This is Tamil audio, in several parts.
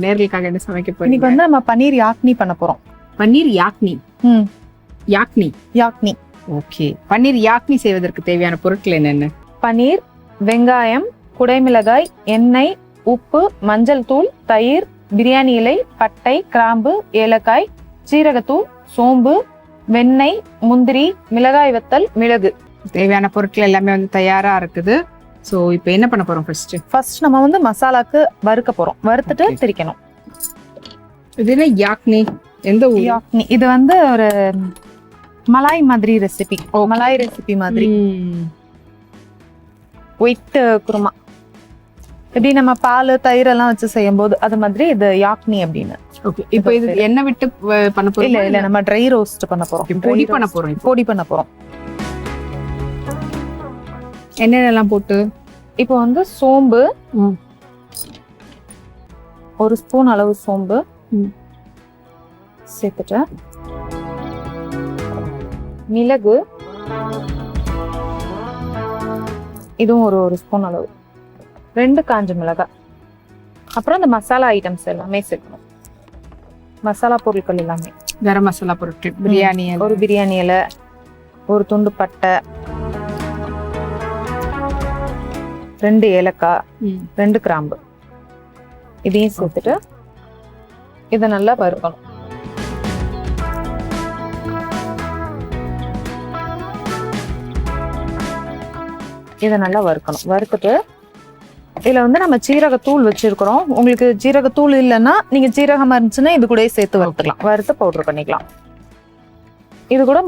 நேர்களுக்காக என்ன சமைக்க இன்னைக்கு போறீங்க? வந்து நம்ம பன்னீர் யாக்னி பண்ண போறோம். பன்னீர் யாக்னி. ம் யாக்னி. யாக்னி. ஓகே. பன்னீர் யாக்னி செய்வதற்கு தேவையான பொருட்கள் என்னென்ன? பன்னீர், வெங்காயம், குடைமிளகாய், எண்ணெய், உப்பு, மஞ்சள் தூள், தயிர், பிரியாணி இலை, பட்டை, கிராம்பு, ஏலக்காய், சீரகத்தூள், சோம்பு, வெண்ணெய், முந்திரி, மிளகாய் வத்தல், மிளகு. தேவையான பொருட்கள் எல்லாமே வந்து தயாரா இருக்குது. சோ இப்போ என்ன பண்ண போறோம் ஃபர்ஸ்ட்? ஃபர்ஸ்ட் நம்ம வந்து மசாலாக்கு வறுக்க போறோம். வறுத்துட்டு Okay. திரிக்கணும். இது என்ன யாக்னி? எந்த ஊர்? யாக்னி இது வந்து ஒரு மலாய் மாதிரி ரெசிபி. மலாய் ரெசிபி மாதிரி. ஒயிட் குருமா. எப்படி நம்ம பால் தயிர் எல்லாம் வச்சு செய்யும் போது அது மாதிரி இது யாக்னி அப்படின்னு. ஓகே. இப்போ இது எண்ணெய் விட்டு பண்ண போறோம்? இல்ல இல்ல நம்ம ட்ரை ரோஸ்ட் பண்ண போறோம். பொடி பண்ண போறோம். இப்போ பொடி பண்ண போறோம். என்னென்னலாம் போட்டு? இப்போ வந்து சோம்பு, ம். ஒரு ஸ்பூன் அளவு சோம்பு ம். சேர்த்துட்டு மிளகு இதுவும் ஒரு ஸ்பூன் அளவு, 2 காஞ்ச மிளகாய், அப்புறம் இந்த மசாலா ஐட்டம்ஸ் எல்லாமே சேர்க்கணும். மசாலா பொருட்கள் எல்லாமே, கரம் மசாலா பொருட்கள், பிரியாணி இலை. ஒரு பிரியாணி இலை, ஒரு துண்டு பட்டை, 2 ஏலக்காய், 2 கிராம்பு, இதையும் சேர்த்துட்டு இதை நல்லா வறுக்கணும். இதை நல்லா வறுக்கணும். வறுத்துட்டு இதுல வந்து நம்ம சீரகத்தூள் வச்சிருக்கிறோம். உங்களுக்கு சீரகத்தூள் இல்லைன்னா நீங்க சீரகம் இருந்துச்சுன்னா இது கூட சேர்த்து வறுத்துக்கலாம். வறுத்து பவுடர் பண்ணிக்கலாம். இது கூட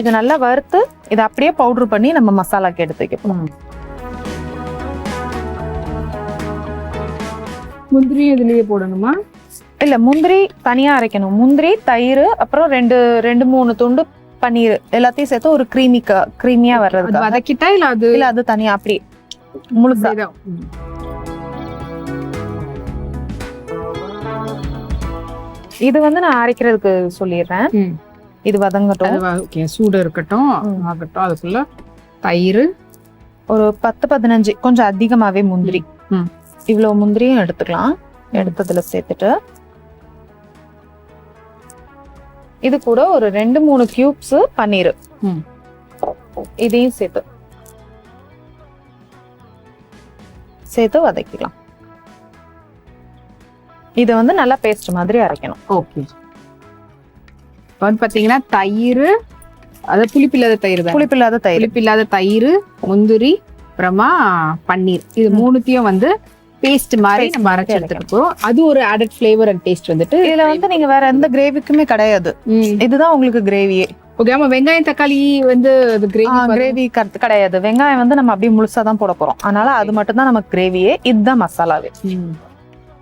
இது நல்லா வறுத்து இதை அப்படியே பவுடர் பண்ணி நம்ம மசாலாக்கு எடுத்து வைக்கணும். முந்திரி இதுலயே போடணுமா? இல்ல, முந்திரி தனியா அரைக்கணும். முந்திரி, தயிர், அப்புறம் 2-3 துண்டு பன்னீர் எல்லாத்தையும் சேர்த்து ஒரு கிரீமியா வர்றது. வதக்கிட்டா இல்ல அது? இல்ல அது தனியா அப்படியே முழுசா. இது வந்து நான் அரைக்கிறதுக்கு சொல்லிடுறேன். இது வதங்கட்டும். ஓகே, சூடு இருக்கட்டும். ஆகட்டும். அதுக்குள்ள தயிர் ஒரு 10-15, கொஞ்சம் அதிகமாவே முந்திரி. இவ்வளவு முந்திரியும் எடுத்துக்கலாம். எடுத்ததுல சேர்த்துட்டு இது கூட ஒரு 2-3 கியூப்ஸ் பன்னீர் இதையும் சேர்த்து வதக்கிக்கலாம். இதை வந்து நல்லா பேஸ்ட் மாதிரி அரைக்கணும். ஓகே. இப்போ வந்து பாத்தீங்கன்னா தயிர், அது புளிப்பில்லாத தயிர் தான். புளிப்பில்லாத தயிர், முந்திரி, அப்புறமா பன்னீர், இது மூணுத்தையும் வந்து பேஸ்ட் மாதிரி நம்ம அரைச்சு எடுத்துட்டு போறோம். அது ஒரு ஆடட் ஃபிளேவர் அண்ட் டேஸ்ட் வந்துட்டு இதுல வந்து நீங்க வேற எந்த கிரேவிக்குமே கிடையாது. இதுதான் உங்களுக்கு கிரேவியே. ஓகே. ஆமா, வெங்காயம் தக்காளி வந்து அது கிரேவி கிடையாது. வெங்காயம் வந்து நம்ம அப்படியே முழுசா தான் போட போறோம். அதனால அது மட்டும் தான் நமக்கு கிரேவியே. இதுதான் மசாலாவே.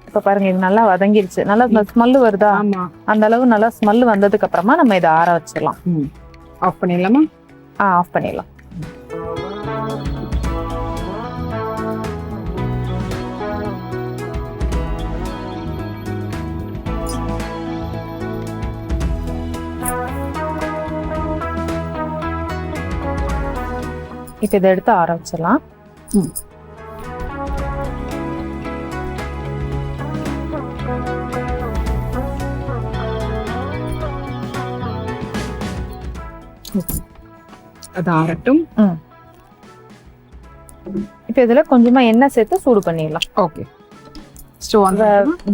இப்ப பாருங்க, இது நல்லா வதங்கிருச்சு. நல்லா ஸ்மெல் வருதா? ஆமா. அந்த அளவு நல்லா ஸ்மெல் வந்ததுக்கு அப்புறமா நம்ம இதை ஆற வச்சிடலாம். ஆஃப் பண்ணிடலாமா? ஆஃப் பண்ணிடலாம். இப்ப இதை எடுத்து ஆற வச்சிடலாம். அது ஆறட்டும். இப்ப இதுல கொஞ்சமா எண்ணெய் சேர்த்து சூடு பண்ணிடலாம். ஓகே. Stove on.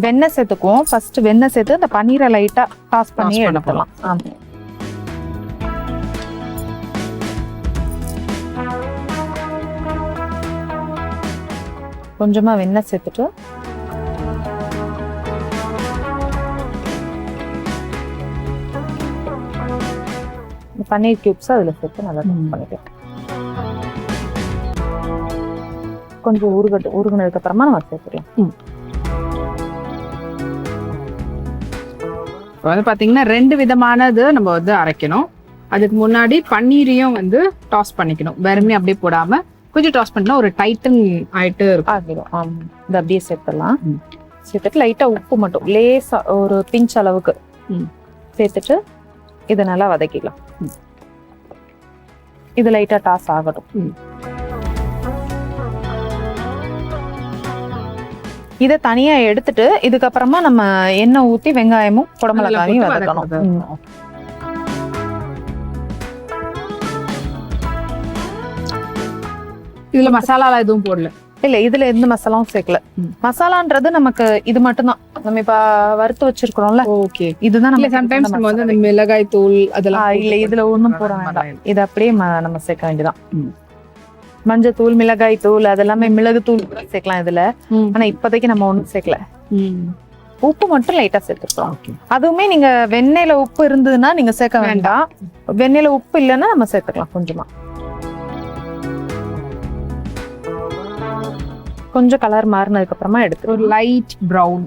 வெண்ணெய் சேர்த்துக்குவோம். ஃபர்ஸ்ட் வெண்ணெய் சேர்த்து இந்த பன்னீரை லைட்டா டாஸ் பண்ணி எடுத்துடலாம். ஆமா. கொஞ்சமா வெண்ணெய் சேர்த்துட்டு பன்னீர் கியூப்ஸ் அதுல சேர்த்து நல்லா மிக்ஸ் பண்ணிக்கலாம். கொஞ்சம் உருகுனதுக்கு அப்புறமா நம்ம சேர்த்துக்கலாம். இப்போ வந்து பாத்தீங்கன்னா 2 விதமானது நம்ம வந்து அரைக்கணும். அதுக்கு முன்னாடி பன்னீரையும் வந்து டாஸ் பண்ணிக்கணும். வெறுமே அப்படியே போடாம கொஞ்சம் டாஸ் பண்ணா ஒரு டைட்டன் ஆயிட்டு ஆகிடும். இது அப்படியே சேர்த்துடலாம். சேர்த்துட்டு லைட்டா உப்பு மட்டும் லேசா ஒரு பிஞ்ச் அளவுக்கு சேர்த்துட்டு இதை நல்லா வதக்கிக்கலாம். இது லைட்டா டாஸ் ஆகட்டும். இதை தனியா எடுத்துட்டு இதுக்கப்புறமா நம்ம எண்ணெய் ஊத்தி வெங்காயமும் குடமிளகாயும் வதக்கணும். இதுல மசாலா எதுவும் போடல? இல்ல, இதுல எந்த மசாலாவும் சேர்க்கல. மசாலான்றது நமக்கு இது மட்டும்தான். நம்ம இப்ப வறுத்து வச்சிருக்கிறோம்ல, ஓகே, இதுதான். நம்ம சம்டைம்ஸ் நம்ம வந்து அந்த மிளகாய் தூள் அதெல்லாம் இல்ல, இதுல ஒண்ணும் போட வேண்டாம். இது அப்படியே நம்ம சேர்க்க வேண்டியதான். மஞ்சள் தூள், மிளகாய் தூள், அதெல்லாமே மிளகு தூள் கூட சேர்க்கலாம் இதுல. ஆனா இப்போதைக்கு நம்ம ஒண்ணும் சேர்க்கல. உப்பு மட்டும் லைட்டா சேர்த்துருக்கோம். அதுவுமே நீங்க வெண்ணெயில உப்பு இருந்ததுன்னா நீங்க சேர்க்க வேண்டாம். வெண்ணெயில உப்பு இல்லைன்னா நம்ம சேர்த்துக்கலாம் கொஞ்சமா. கொஞ்சம் கலர் மாறினதுக்கு அப்புறமா எடுத்து ஒரு லைட் ப்ரௌன்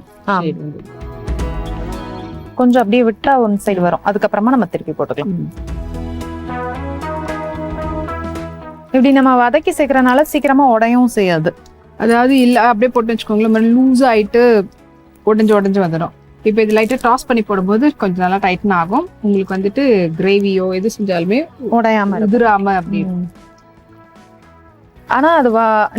கொஞ்சம் அப்படியே விட்டா ஒன் சைடு வரும். அதுக்கப்புறமா நம்ம திருப்பி போட்டுக்கலாம். இப்படி நம்ம வதக்கி சேர்க்கறனால சீக்கிரமா உடையவும் செய்யாது. அதாவது இல்ல அப்படியே போட்டு வச்சுக்கோங்களேன், லூஸ் ஆயிட்டு உடஞ்சு வந்துடும். இப்போ இது லைட்டா டாஸ் பண்ணி போடும்போது கொஞ்சம் நல்லா டைட்டன் ஆகும். உங்களுக்கு வந்துட்டு கிரேவியோ எது செஞ்சாலுமே உடையாம உதிராம அப்படி. ஆனா அது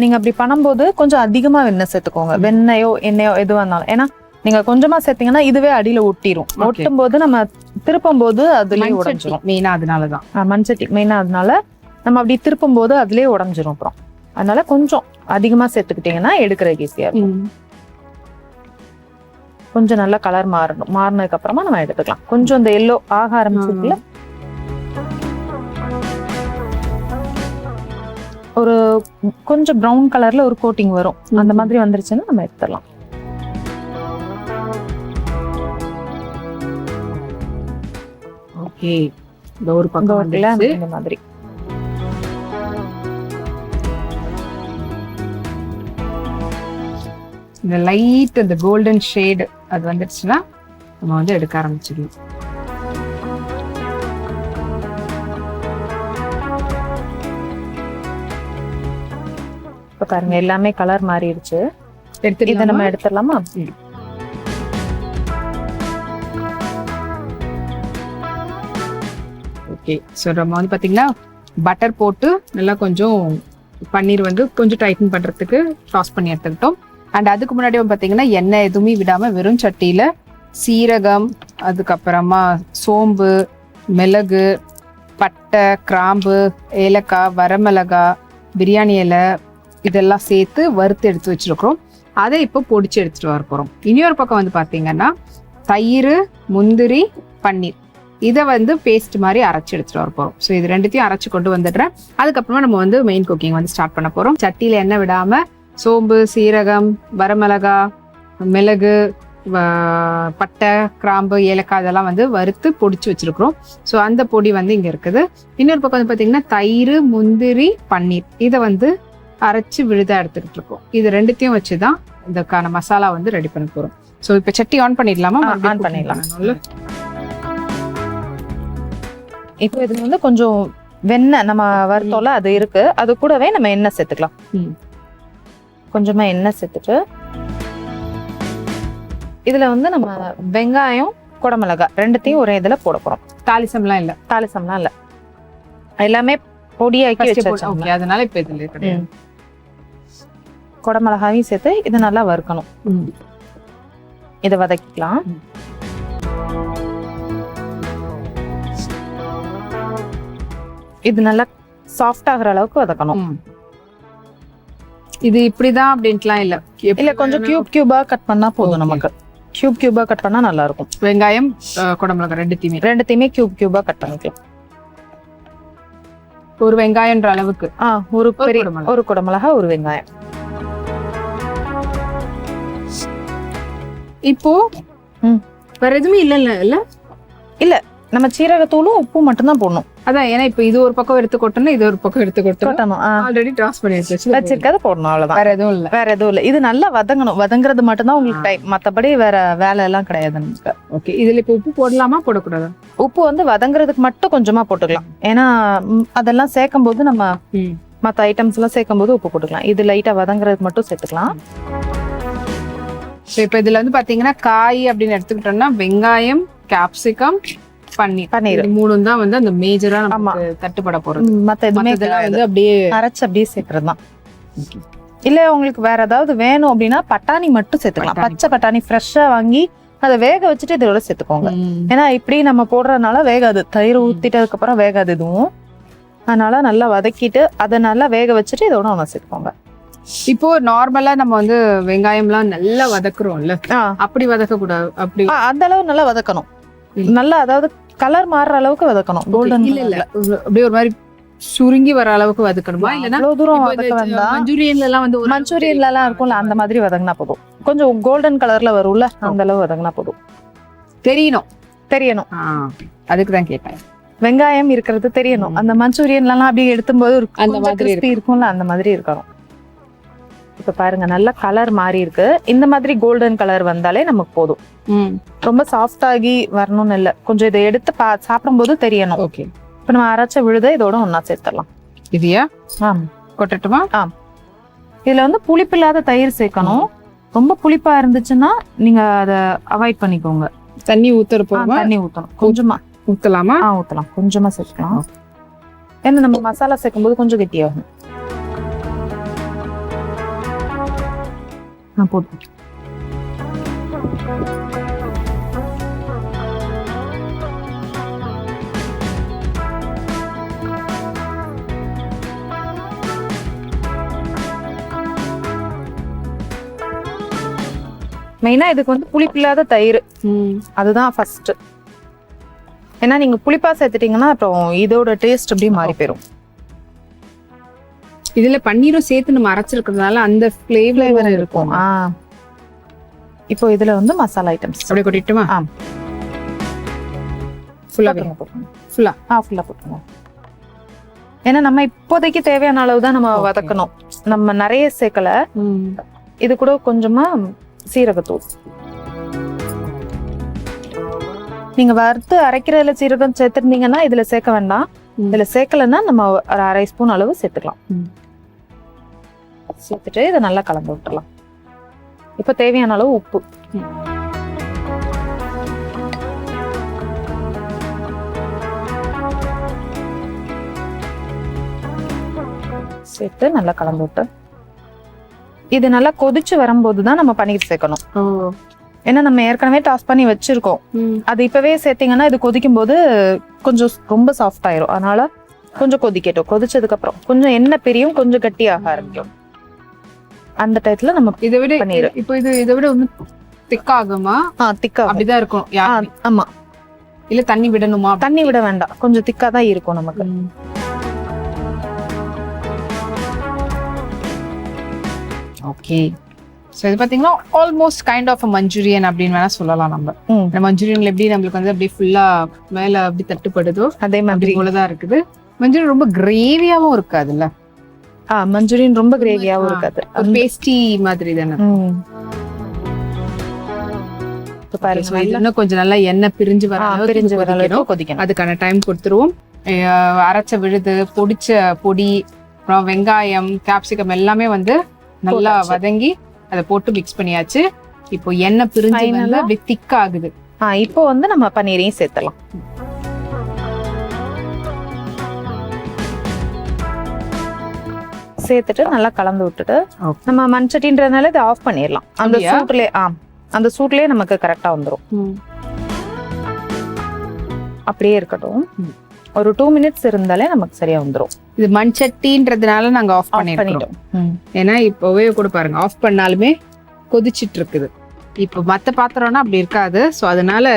நீங்க அப்படி பண்ணும்போது கொஞ்சம் அதிகமா வெண்ணெய் சேர்த்துக்கோங்க. வெண்ணெயோ எண்ணெயோ எதுவா இருந்தாலும். ஏன்னா நீங்க கொஞ்சமா சேர்த்தீங்கன்னா இதுவே அடியில ஒட்டிரும். ஒட்டும் போது நம்ம திருப்பும் போது அதுலயே உடைஞ்சிரும். மெயினா அதனாலதான் மண்சட்டி மெயினா அதனால நம்ம அப்படி திருப்பும் போது அதுலயே உடைஞ்சிரும். அப்புறம் அதனால கொஞ்சம் அதிகமா சேர்த்துக்கிட்டீங்கன்னா எடுக்கிறதுக்கு ஈஸியா இருக்கும். கொஞ்சம் நல்லா கலர் மாறினதுக்கு அப்புறமா நம்ம எடுத்துக்கலாம். கொஞ்சம் இந்த எல்லோ ஆக ஆரம்பிச்சதுல ஒரு கொஞ்சம் ப்ரௌன் கலர்ல ஒரு கோட்டிங் வரும். அந்த மாதிரி வந்துருச்சுன்னா நம்ம எடுத்துடலாம். ஓகே, இந்த ஒரு பக்கம் இந்த மாதிரி இந்த லைட் இந்த கோல்டன் ஷேடு அது வந்துடுச்சுன்னா நம்ம வந்து எடுக்க ஆரம்பிச்சிடலாம். இப்ப பாருங்க எல்லாமே கலர் மாறிடுச்சு. இதை நம்ம எடுத்துடலாமா? ஓகே, ஸோ நம்ம வந்து பார்த்தீங்கன்னா பட்டர் போட்டு நல்லா கொஞ்சம் பன்னீர் வந்து கொஞ்சம் டைட்டன் பண்ணுறதுக்கு டாஸ் பண்ணி எடுத்துக்கிட்டோம். அண்ட் அதுக்கு முன்னாடி பார்த்தீங்கன்னா எண்ணெய் எதுவுமே விடாமல் வெறும் சட்டியில் சீரகம், அதுக்கப்புறமா சோம்பு, மிளகு, பட்டை, கிராம்பு, ஏலக்காய், வரமிளகாய், பிரியாணி இலை இதெல்லாம் சேர்த்து வறுத்து எடுத்து வச்சிருக்கிறோம். அதை இப்போ பொடிச்சு எடுத்துட்டு வர போகிறோம். இன்னொரு பக்கம் வந்து பார்த்தீங்கன்னா தயிர், முந்திரி, பன்னீர் இதை வந்து பேஸ்ட் மாதிரி அரைச்சி எடுத்துட்டு வர போகிறோம். ஸோ இது ரெண்டுத்தையும் அரைச்சி கொண்டு வந்துடுறேன். அதுக்கப்புறமா நம்ம வந்து மெயின் குக்கிங் வந்து ஸ்டார்ட் பண்ண போகிறோம். சட்டியில் எண்ணெய் விடாமல் சோம்பு, சீரகம், வரமிளகாய், மிளகு, பட்டை, கிராம்பு, ஏலக்காய் இதெல்லாம் வந்து வறுத்து பொடிச்சு வச்சிருக்கிறோம். ஸோ அந்த பொடி வந்து இங்கே இருக்குது. இன்னொரு பக்கம் வந்து பார்த்தீங்கன்னா தயிர், முந்திரி, பன்னீர் இதை வந்து அரைச்சி விழுதா எடுத்துக்கிட்டு இருக்கோம். இது ரெண்டுத்தையும் வச்சுதான் இதுக்கான மசாலா வந்து ரெடி பண்ண போறோம். ஸோ இப்போ சட்டி ஆன் பண்ணிடலாமா? ஆன் பண்ணிடலாம். இப்போ இதுல வந்து கொஞ்சம் வெண்ணெய் நம்ம வறுத்தோம்ல அது இருக்கு. அது கூடவே நம்ம எண்ணெய் சேர்த்துக்கலாம். கொஞ்சமா எண்ணெய் சேர்த்துட்டு இதுல வந்து நம்ம வெங்காயம், குடமிளகாய் ரெண்டுத்தையும் ஒரே இதுல போட போறோம். தாளிசம்லாம் இல்ல? தாளிசம்லாம் இல்ல, எல்லாமே பொடியாக்கி வச்சாச்சு. அதனால இப்ப இதுல கிடையாது. குடமிளகாயும் சேர்த்து இது நல்லா வறுக்கணும். இதை வதக்கிக்கலாம். இது நல்லா சாஃப்ட் ஆகுற அளவுக்கு வதக்கணும். இது இப்படிதான் அப்படின்ட்டுலாம் இல்ல, இல்ல கொஞ்சம் கியூபா கட் பண்ணா போதும். நமக்கு கியூபா கட் பண்ணா நல்லா இருக்கும். வெங்காயம், குடமிளகாய் ரெண்டுத்தையுமே கியூபா கட் பண்ணிக்கலாம். ஒரு வெங்காயம்ன்ற அளவுக்கு ஒரு குடமிளகாய், ஒரு வெங்காயம். இப்போ வேற எதுவுமே இல்ல இல்ல நம்ம சீரகத்தூளும் உப்பு மட்டும் தான் போடணும். அதான், ஏன்னா இப்ப இது ஒரு பக்கம் எடுத்து கொட்டணும், இது ஒரு பக்கம் எடுத்து கொட்டணும். ஆல்ரெடி டாஸ் பண்ணி வச்சிருக்கத போடணும், அவ்வளவுதான். வேற எதுவும் இல்ல. இது நல்லா வதங்கணும். வதங்குறது மட்டும் தான் உங்களுக்கு டைம். மத்தபடி வேற வேலை எல்லாம் கிடையாது நமக்கு. ஓகே, இதுல இப்ப உப்பு போடலாமா போடக்கூடாது? உப்பு வந்து வதங்குறதுக்கு மட்டும் கொஞ்சமா போட்டுக்கலாம். ஏன்னா அதெல்லாம் சேர்க்கும் போது நம்ம மத்த ஐட்டம்ஸ் எல்லாம் சேர்க்கும் போது உப்பு போட்டுக்கலாம். இது லைட்டா வதங்குறதுக்கு மட்டும் சேர்த்துக்கலாம். இப்ப இதுல வந்து பாத்தீங்கன்னா காய் அப்படின்னு எடுத்துக்கிட்டோம்னா வெங்காயம், கேப்சிகம், பன்னீர் மூணும் தான் வந்து அந்த மேஜரா நமக்கு தட்டுப்பட போறது. மத்த எதுவுமே வந்து அப்படியே அரைச்சு அப்படியே சேர்க்கறது தான். இல்ல உங்களுக்கு வேற ஏதாவது வேணும் அப்படின்னா பட்டாணி மட்டும் சேர்த்துக்கலாம். பச்சை பட்டாணி ஃப்ரெஷ்ஷா வாங்கி அதை வேக வச்சுட்டு இதோட சேர்த்துக்கோங்க. ஏன்னா இப்படி நம்ம போடுறதுனால வேகாது, தயிர் ஊத்திட்டதுக்கு அப்புறம் வேகாது எதுவும். அதனால நல்லா வதக்கிட்டு அதை நல்லா வேக வச்சுட்டு இதோட ஒண்ணா சேர்த்துக்கோங்க. இப்போ நார்மலா நம்ம வந்து வெங்காயம்லாம் நல்லா வதக்குறோம்ல, அப்படி வதக்க கூடாது. அப்படி அந்த அளவு நல்லா வதக்கணும். நல்லா அதாவது கலர் மாறுற அளவுக்கு வதக்கணும். கோல்டன் இல்ல அப்படியே ஒரு மாதிரி சுருங்கி வர அளவுக்கு வதக்கணுமா? இல்லன்னா அவ்வளவு தூரம் வதக்க வேண்டாம். மஞ்சூரியன்ல எல்லாம் வந்து மஞ்சூரியன்ல எல்லாம் இருக்கும்ல, அந்த மாதிரி வதங்கினா போதும். கொஞ்சம் கோல்டன் கலர்ல வரும்ல, அந்த அளவு வதங்கினா போதும். தெரியணும். அதுக்கு தான் கேட்டேன். வெங்காயம் இருக்கிறது தெரியணும். அந்த மஞ்சூரியன்ல எல்லாம் அப்படியே எடுத்தும்போது அந்த மாதிரி இருக்கும்ல, அந்த மாதிரி இருக்கணும். இப்ப பாருங்க நல்லா கலர் மாறி இருக்கு. இந்த மாதிரி கோல்டன் கலர் வந்தாலே நமக்கு போதும். ரொம்ப சாஃப்ட் ஆகி வரணும்னு இல்ல, கொஞ்சம் இதை எடுத்து சாப்பிடும் போது தெரியணும். ஓகே, இப்ப நம்ம அரைச்ச விழுத இதோட ஒன்னா சேர்த்துடலாம். இதையா கொட்டட்டுமா? இதுல வந்து புளிப்பில்லாத தயிர் சேர்க்கணும். ரொம்ப புளிப்பா இருந்துச்சுன்னா நீங்க அதை அவாய்ட் பண்ணிக்கோங்க. தண்ணி ஊத்துறப்போமா? தண்ணி ஊத்தணும். கொஞ்சமா ஊத்தலாமா? ஊத்தலாம், கொஞ்சமா சேர்க்கலாம். ஏன்னா நம்ம மசாலா சேர்க்கும் போது கொஞ்சம் கெட்டியாகும். போட்டு மெயினா இதுக்கு வந்து புளிப்பில்லாத தயிர், அதுதான் ஃபர்ஸ்ட். ஏன்னா நீங்க புளிப்பா சேர்த்துட்டீங்கன்னா அப்புறம் இதோட டேஸ்ட் அப்படியே மாறி போயிடும். இதுல பன்னீரும் சேர்த்து நம்ம அரைச்சிருக்கிறதுனால அந்த ஃபிளேவர் இருக்கும். இப்போ இதுல வந்து மசாலா ஐட்டம்ஸ் அப்படியே கொட்டிட்டுமா? ஃபுல்லா போட்டுருங்க. ஏன்னா நம்ம இப்போதைக்கு தேவையான அளவு தான் நம்ம வதக்கணும். நம்ம நிறைய சேர்க்கல. இது கூட கொஞ்சமா சீரகத்தூள். நீங்க வறுத்து அரைக்கிறதுல சீரகம் சேர்த்துருந்தீங்கன்னா இதுல சேர்க்க வேண்டாம். இதுல சேர்க்கலன்னா நம்ம ஒரு 1/2 ஸ்பூன் அளவு சேர்த்துக்கலாம். சேர்த்துட்டு இதை நல்லா கலந்து விட்டுறலாம். இப்ப தேவையான அளவு உப்பு. சேர்த்து நல்லா கலந்து விட்டு இது நல்லா கொதிச்சு வரும்போதுதான் நம்ம பன்னீர் சேர்க்கணும். ஏன்னா நம்ம ஏற்கனவே டாஸ் பண்ணி வச்சிருக்கோம். அது இப்பவே சேர்த்தீங்கன்னா இது கொதிக்கும் போது கொஞ்சம் ரொம்ப சாஃப்ட் ஆயிரும். அதனால கொஞ்சம் கொதிக்கட்டும். கொதிச்சதுக்கு அப்புறம் கொஞ்சம் எண்ணெய் பிரியும், கொஞ்சம் கட்டியாக ஆரம்பிக்கும். அந்த டயத்துல நம்ம இதை விட பன்னீர் இப்போ இதை விட திக்காகுமா? திக்கா அப்படிதான் இருக்கும். ஆமா. இல்ல தண்ணி விடணுமா? தண்ணி விட வேண்டாம், கொஞ்சம் திக்கா தான் இருக்கும் நமக்கு. ஓகே, ஸோ இது பார்த்தீங்கன்னா ஆல்மோஸ்ட் கைண்ட் ஆஃப் மஞ்சூரியன் அப்படின்னு வேணா சொல்லலாம். நம்ம மஞ்சூரியன்ல எப்படி நம்மளுக்கு வந்து அப்படியே ஃபுல்லா மேல அப்படி தட்டுப்படுதோ அதே மாதிரி போலதான் இருக்குது. மஞ்சூரியன் ரொம்ப கிரேவியாவும் இருக்காதுல்ல? மஞ்சூரியன் ரொம்ப கிரேவியாவும் இருக்காது, பேஸ்டி மாதிரி தானே. இன்னும் கொஞ்சம் நல்லா எண்ணெய் பிரிஞ்சு வர கொதிக்கணும். அதுக்கான டைம் கொடுத்துருவோம். அரைச்ச விழுது, பொடிச்ச பொடி, அப்புறம் வெங்காயம், கேப்சிகம் எல்லாமே வந்து நல்லா வதங்கி அதை போட்டு மிக்ஸ் பண்ணியாச்சு. இப்போ எண்ணெய் பிரிஞ்சு வந்து அப்படி திக் ஆகுது. இப்போ வந்து நம்ம பன்னீரையும் சேர்த்தலாம். சேர்த்துட்டு நல்லா கலந்து விட்டுட்டு நம்ம மண்சட்டின்றதுனால இதை ஆஃப் பண்ணிடலாம். அந்த சூட்லயே நமக்கு கரெக்டா வந்துடும். அப்படியே இருக்கட்டும். ஒரு 2 மினிட்ஸ் இருந்தாலே நமக்கு சரியா வந்துடும். இது மண்சட்டின்றதுனால நாங்க ஆஃப் பண்ணிட்டோம். ஏன்னா இப்பவே கூட பாருங்க, ஆஃப் பண்ணாலுமே கொதிச்சிட்டு இருக்குது. இப்போ மத்த பாத்திரம்னா அப்படி இருக்காது. ஸோ அதனால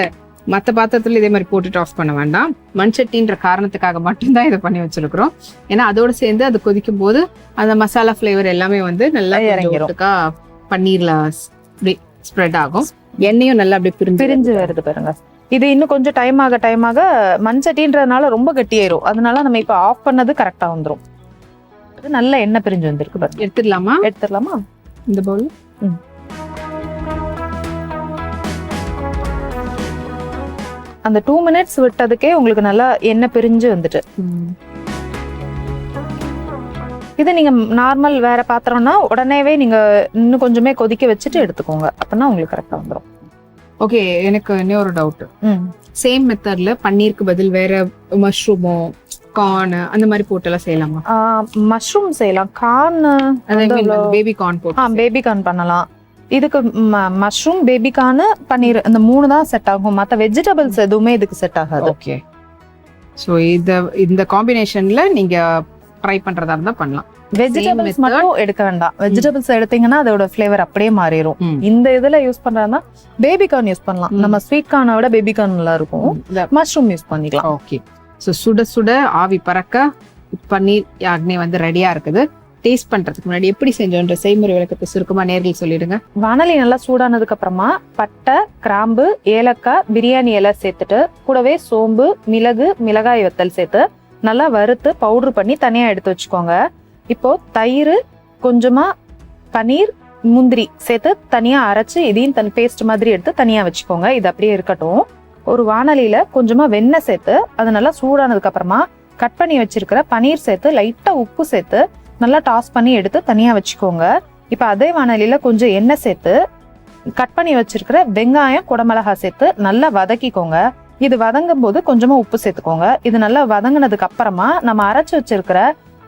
மற்ற பாத்திரத்துல இதே மாதிரி போட்டுட்டு ஆஃப் பண்ண வேண்டாம். மண்சட்டின்ற காரணத்துக்காக மட்டும்தான் இதை பண்ணி வச்சிருக்கிறோம். ஏன்னா அதோட சேர்ந்து அது கொதிக்கும் போது அந்த மசாலா ஃபிளேவர் எல்லாமே வந்து நல்லா இறங்கிடும். பன்னீர்ல ஸ்ப்ரெட் ஆகும். எண்ணெயும் நல்லா அப்படியே பிரிஞ்சு வருது பாருங்க. இது இன்னும் கொஞ்சம் டைம் ஆக மண்சட்டின்றதுனால ரொம்ப கட்டியாயிரும். அதனால நம்ம இப்ப ஆஃப் பண்ணது கரெக்டா வந்துரும். நல்ல எண்ணெய் பிரிஞ்சு வந்திருக்கு பாருங்க. எடுத்துடலாமா இந்த பவுல்? அந்த 2 மினிட்ஸ் விட்டதுக்கே உங்களுக்கு நல்லா எண்ணெய் பிரிஞ்சு வந்துட்டு. இது நீங்க நார்மல் வேற பாத்திரம்னா உடனேவே நீங்க இன்னும் கொஞ்சமே கொதிக்க வச்சுட்டு எடுத்துக்கோங்க. அப்பனா உங்களுக்கு கரெக்டா வந்துடும். ஓகே, எனக்கு இன்னொரு டவுட். சேம் மெத்தட்ல பன்னீருக்கு பதில் வேற மஷ்ரூமோ கார்ன் அந்த மாதிரி போட்டெல்லாம் செய்யலாமா? மஷ்ரூம் செய்யலாம். கார்ன் பேபி கார்ன் போட்டு பேபி கார்ன் பண்ணலாம். இதுக்கு மஷ்ரூம், பேபி கார்ன், பன்னீர் இந்த 3 தான் செட் ஆகும். மற்ற வெஜிடபிள்ஸ் எதுவுமே இதுக்கு செட் ஆகாது. ஓகே. ஸோ இந்த காம்பினேஷன்ல நீங்க ட்ரை பண்றதா இருந்தா பண்ணலாம். வெஜிடபிள்ஸ் மட்டும் எடுக்க வேண்டாம். வெஜிடபிள்ஸ் எடுத்தீங்கன்னா அதோட ஃபிளேவர் அப்படியே மாறிடும். இந்த இதுல யூஸ் பண்றதுனா பேபி கார்ன் யூஸ் பண்ணலாம். நம்ம ஸ்வீட் கார்னை விட பேபி கார்ன் நல்லா இருக்கும். மஷ்ரூம் யூஸ் பண்ணிக்கலாம். ஓகே. ஸோ சுட சுட ஆவி பறக்க பன்னீர் யாக்னி வந்து ரெடியா இருக்குது. டேஸ்ட் பண்றதுக்கு முன்னாடி எப்படி செஞ்சோன்ற செய்முறை விளக்கத்தை சுருக்கமா நேரில் சொல்லிடுங்க. வானலி நல்லா சூடானதுக்கு அப்புறமா பட்டை, கிராம்பு, ஏலக்காய், பிரியாணி இலை சேர்த்துட்டு கூடவே சோம்பு, மிளகு, மிளகாய் வத்தல் சேர்த்து நல்லா வறுத்து பவுடர் பண்ணி தனியா எடுத்து வச்சுக்கோங்க. இப்போ தயிர், கொஞ்சமா பன்னீர், முந்திரி சேர்த்து தனியா அரைச்சு இதையும் பேஸ்ட் மாதிரி எடுத்து தனியா வச்சுக்கோங்க. இது அப்படியே இருக்கட்டும். ஒரு வானலியில கொஞ்சமா வெண்ணெய் சேர்த்து அது நல்லா சூடானதுக்கு அப்புறமா கட் பண்ணி வச்சிருக்கிற பன்னீர் சேர்த்து லைட்டா உப்பு சேர்த்து நல்லா டாஸ் பண்ணி எடுத்து தனியா வச்சுக்கோங்க. இப்ப அதே வானலியில கொஞ்சம் எண்ணெய் சேர்த்து கட் பண்ணி வச்சிருக்கிற வெங்காயம், குடமிளகாய் சேர்த்து நல்லா வதக்கிக்கோங்க. இது வதங்கும் போது கொஞ்சமா உப்பு சேர்த்துக்கோங்க. இது நல்லா வதங்கினதுக்கு அப்புறமா நம்ம அரைச்சு வச்சிருக்கிற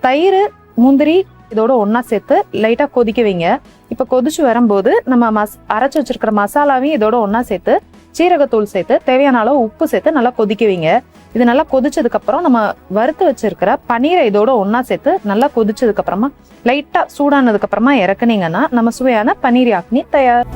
தயிர், முந்திரி இதோட ஒன்னா சேர்த்து லைட்டா கொதிக்க வைங்க. இப்ப கொதிச்சு வரும்போது நம்ம அரைச்சு வச்சிருக்கிற மசாலாவையும் இதோட ஒன்னா சேர்த்து சீரகத்தூள் சேர்த்து தேவையான அளவு உப்பு சேர்த்து நல்லா கொதிக்க வைங்க. இது நல்லா கொதிச்சதுக்கு அப்புறம் நம்ம வறுத்து வச்சிருக்கிற பன்னீரை இதோட ஒன்னா சேர்த்து நல்லா கொதிச்சதுக்கு அப்புறமா லைட்டா சூடானதுக்கு அப்புறமா இறக்குனீங்கன்னா நம்ம சுவையான பன்னீர் யாக்னி தயார்.